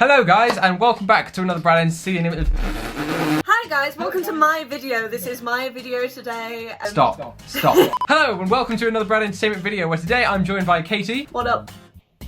Hello guys, and welcome back to another Brad.Entertainment. Hi guys, welcome to my video. This is my video today. Stop. Hello, and welcome to another Brad.Entertainment video where today I'm joined by Katie. What up?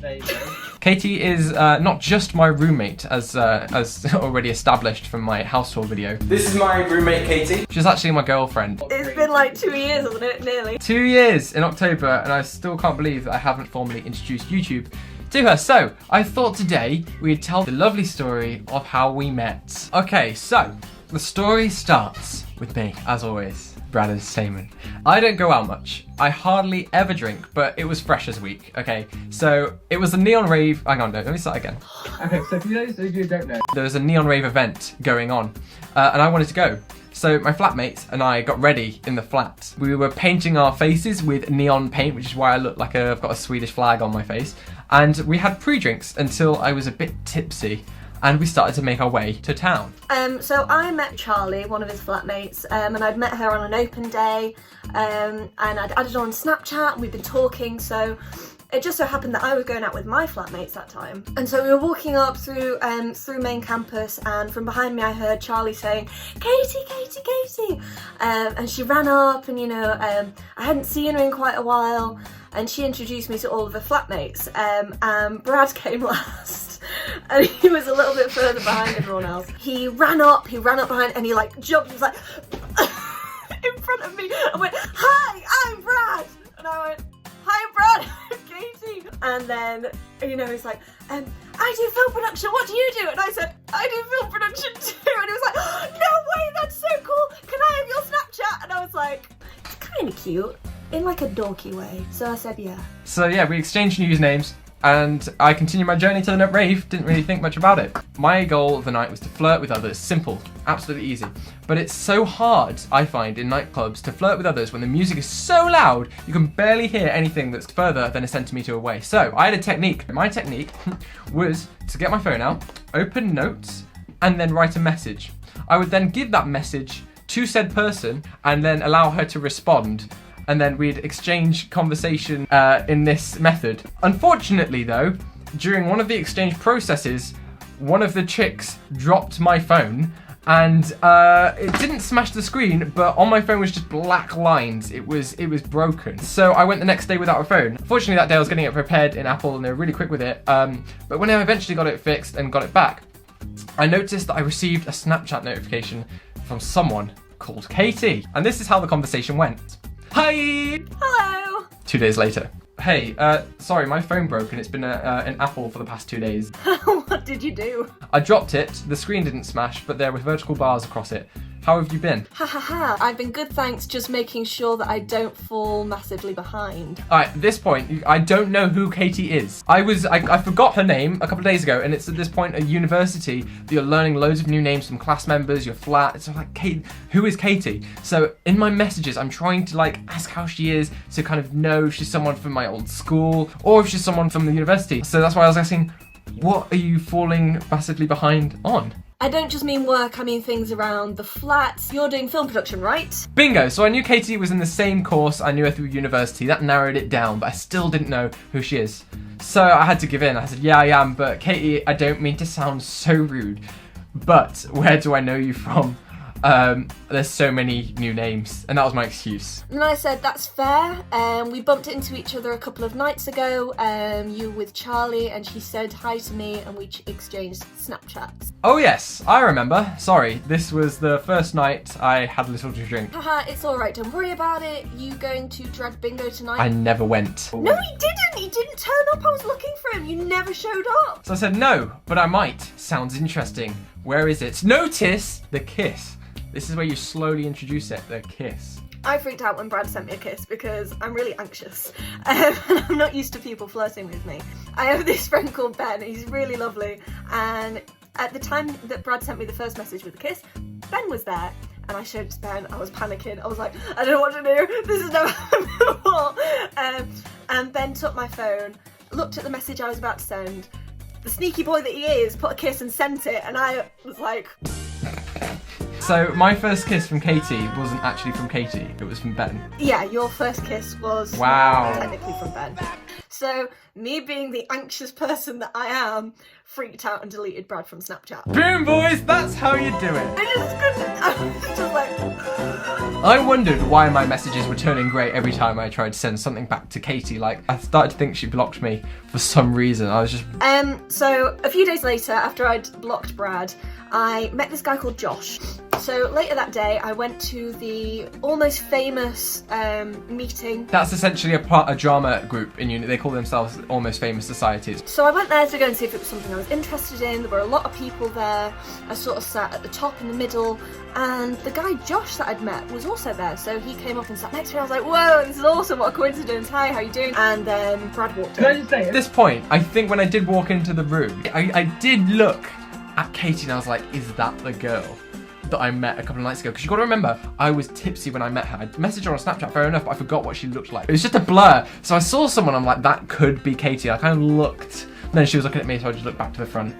There you go. Katie is not just my roommate, as already established from my house tour video. This is my roommate, Katie. She's actually my girlfriend. It's been like 2 years, hasn't it? Nearly. 2 years in October, and I still can't believe that I haven't formally introduced YouTube to her. So, I thought today we'd tell the lovely story of how we met. Okay, so, the story starts with me, as always. Brad.Entertainment. I don't go out much. I hardly ever drink, but it was Freshers Week, okay? So, it was a neon rave. Hang on, no, let me start again. Okay, so for those of you who don't know, There was a neon rave event going on, and I wanted to go. So my flatmates and I got ready in the flat. We were painting our faces with neon paint, which is why I look like I've got a Swedish flag on my face. And we had pre-drinks until I was a bit tipsy, and we started to make our way to town. So I met Charlie, one of his flatmates, and I'd met her on an open day, and I'd added her on Snapchat, and we'd been talking, so it just so happened that I was going out with my flatmates that time. And so we were walking up through main campus, and from behind me I heard Charlie saying, "Katie, Katie, Katie." And she ran up, and I hadn't seen her in quite a while, and she introduced me to all of her flatmates. And Brad came last, and he was a little bit further behind everyone else. He ran up behind, and he like jumped, he was like in front of me, and went, "Hi, I'm Brad." And I went, "Hi, Brad, I'm Katie." And then, he's like, "I do film production, what do you do?" And I said, "I do film production too." And he was like, "Oh, no way, that's so cool. Can I have your Snapchat?" And I was like, it's kind of cute, in like a dorky way. So I said, yeah. So yeah, we exchanged usernames, and I continued my journey to the net rave. Didn't really think much about it. My goal of the night was to flirt with others. Simple, absolutely easy. But it's so hard, I find, in nightclubs to flirt with others when the music is so loud you can barely hear anything that's further than a centimetre away. So I had a technique. My technique was to get my phone out, open notes, and then write a message. I would then give that message to said person and then allow her to respond. And then we'd exchange conversation in this method. Unfortunately though, during one of the exchange processes, one of the chicks dropped my phone, and it didn't smash the screen, but on my phone was just black lines. It was broken. So I went the next day without a phone. Fortunately that day I was getting it repaired in Apple, and they were really quick with it. But when I eventually got it fixed and got it back, I noticed that I received a Snapchat notification from someone called Katie. And this is how the conversation went. Hi! Hello! 2 days later. Hey, sorry, my phone broke and it's been in Apple for the past 2 days. What did you do? I dropped it, the screen didn't smash, but there were vertical bars across it. How have you been? Ha ha ha. I've been good, thanks, just making sure that I don't fall massively behind. Alright, at this point, I don't know who Katie is. I forgot her name a couple of days ago, and it's at this point at university that you're learning loads of new names from class members, your flat. It's like, Kate, who is Katie? So in my messages, I'm trying to ask how she is, to kind of know if she's someone from my old school, or if she's someone from the university. So that's why I was asking, what are you falling massively behind on? I don't just mean work, I mean things around the flats. You're doing film production, right? Bingo! So I knew Katie was in the same course, I knew her through university. That narrowed it down, but I still didn't know who she is. So I had to give in. I said, yeah, I am, but Katie, I don't mean to sound so rude, but where do I know you from? There's so many new names, and that was my excuse. And I said, that's fair. We bumped into each other a couple of nights ago. You were with Charlie, and she said hi to me, and we exchanged Snapchats. Oh yes, I remember. Sorry, this was the first night I had little to drink. Haha, it's alright, don't worry about it. You going to Dread Bingo tonight? I never went. No, he didn't! He didn't turn up, I was looking for him. You never showed up. So I said, no, but I might. Sounds interesting. Where is it? Notice the kiss. This is where you slowly introduce it, the kiss. I freaked out when Brad sent me a kiss because I'm really anxious. And I'm not used to people flirting with me. I have this friend called Ben, he's really lovely. And at the time that Brad sent me the first message with a kiss, Ben was there. And I showed it to Ben, I was panicking. I was like, I don't know what to do. This has never happened before. And Ben took my phone, looked at the message I was about to send. The sneaky boy that he is put a kiss and sent it. And I was like... So my first kiss from Katie wasn't actually from Katie, it was from Ben. Yeah, your first kiss was Wow. technically from Ben. So me being the anxious person that I am, freaked out and deleted Brad from Snapchat. Boom, boys, that's how you do it. I just couldn't, I was just like... I wondered why my messages were turning grey every time I tried to send something back to Katie. Like, I started to think she blocked me for some reason. I was just... So a few days later, after I'd blocked Brad, I met this guy called Josh. So later that day, I went to the Almost Famous meeting. That's essentially a drama group in uni. They call themselves Almost Famous Societies. So I went there to go and see if it was something I was interested in. There were a lot of people there. I sort of sat at the top in the middle, and the guy Josh that I'd met was also there. So he came up and sat next to me. I was like, whoa, this is awesome, what a coincidence. Hi, how you doing? And then Brad walked in. Can I just say, At this point, I think when I did walk into the room, I did look at Katie and I was like, is that the girl that I met a couple of nights ago? Because you got to remember, I was tipsy when I met her. I messaged her on Snapchat, fair enough, but I forgot what she looked like. It was just a blur. So I saw someone, I'm like, that could be Katie. I kind of looked, and then she was looking at me, so I just looked back to the front.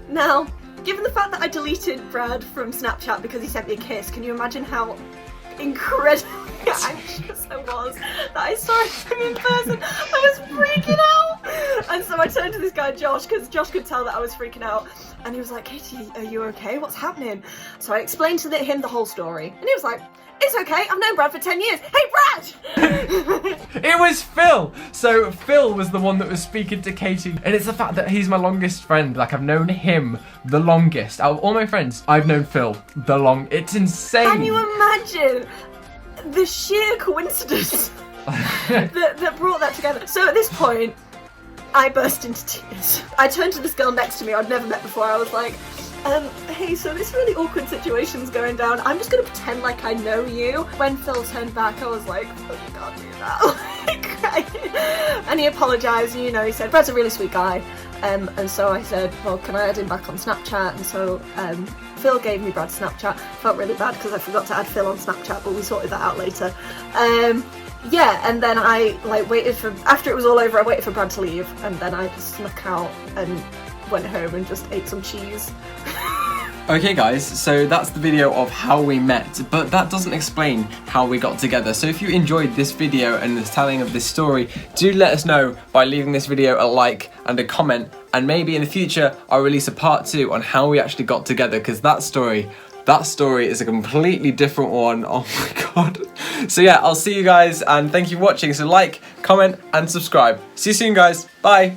Now, given the fact that I deleted Brad from Snapchat because he sent me a kiss, can you imagine how incredibly anxious I was that I saw him in person? I was freaking out! And so I turned to this guy Josh, because Josh could tell that I was freaking out, and he was like, Katie, are you okay? What's happening? So I explained to him the whole story, and he was like, it's okay, I've known Brad for 10 years. Hey, Brad! It was Phil! So Phil was the one that was speaking to Katie, and it's the fact that he's my longest friend. Like, I've known him the longest. Out of all my friends, I've known Phil the long. It's insane! Can you imagine the sheer coincidence that brought that together? So at this point, I burst into tears. I turned to this girl next to me I'd never met before. I was like, hey, so this really awkward situation's going down. I'm just gonna pretend like I know you. When Phil turned back, I was like, oh, you can't do that. And he apologised, and he said, Brad's a really sweet guy. And so I said, well, can I add him back on Snapchat? And so Phil gave me Brad's Snapchat. Felt really bad because I forgot to add Phil on Snapchat, but we sorted that out later. Yeah, and then I waited for, after it was all over, I waited for Brad to leave, and then I snuck out and went home and just ate some cheese. Okay guys, so that's the video of how we met, but that doesn't explain how we got together. So if you enjoyed this video and the telling of this story, do let us know by leaving this video a like and a comment, and maybe in the future I'll release a part 2 on how we actually got together, because that story is a completely different one. Oh my god. So yeah, I'll see you guys, and thank you for watching. So like, comment and subscribe. See you soon guys, bye.